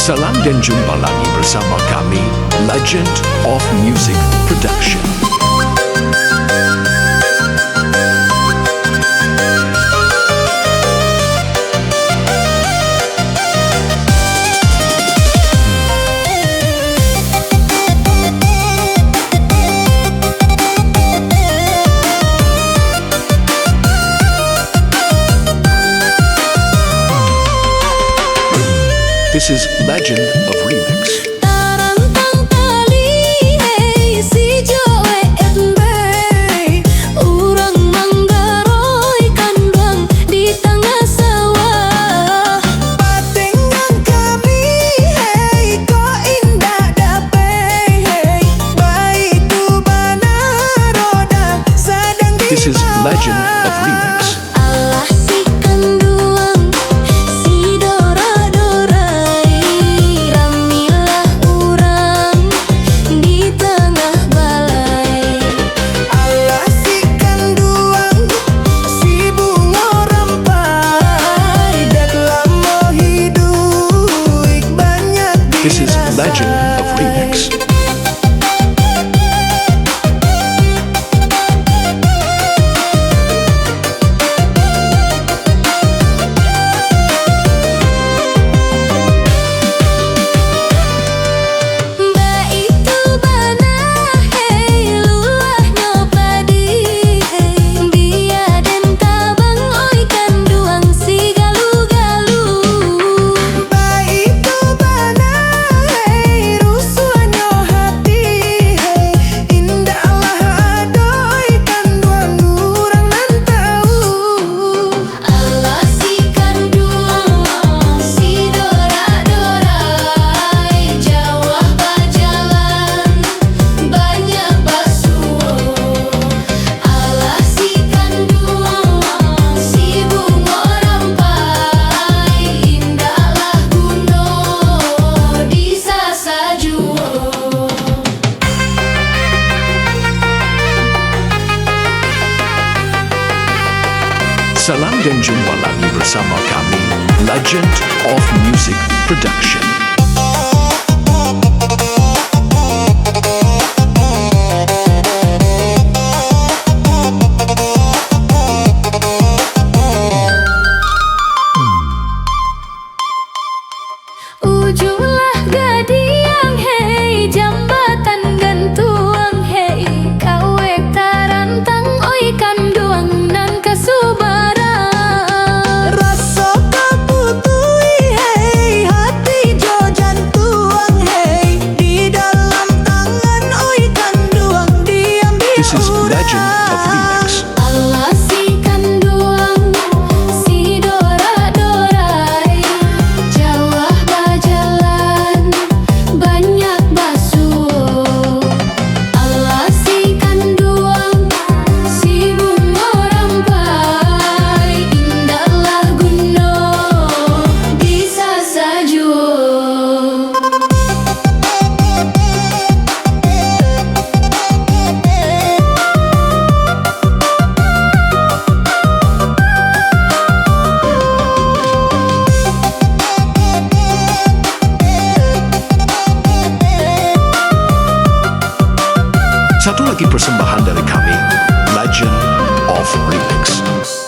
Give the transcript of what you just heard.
Salam dan jumpa lagi bersama kami, Legend of Music Production. This is Legend of Remix. This is Legend of Remix. This is Legend of Remix. Salam dan jumpa lagi bersama kami, Legend of Music Production. Ujunglah gadiang hei, jambatan gantuang hei, kawek tarantang oi kanduang nan kasubara. This is Legend of Remix. Allah si kanduang, si dora-dorai, jawah bajalan, banyak basuh. Allah si kanduang, si bunga rampai, indahlah gunung di sasajuh. Satu lagi persembahan dari kami, Legend of Remix.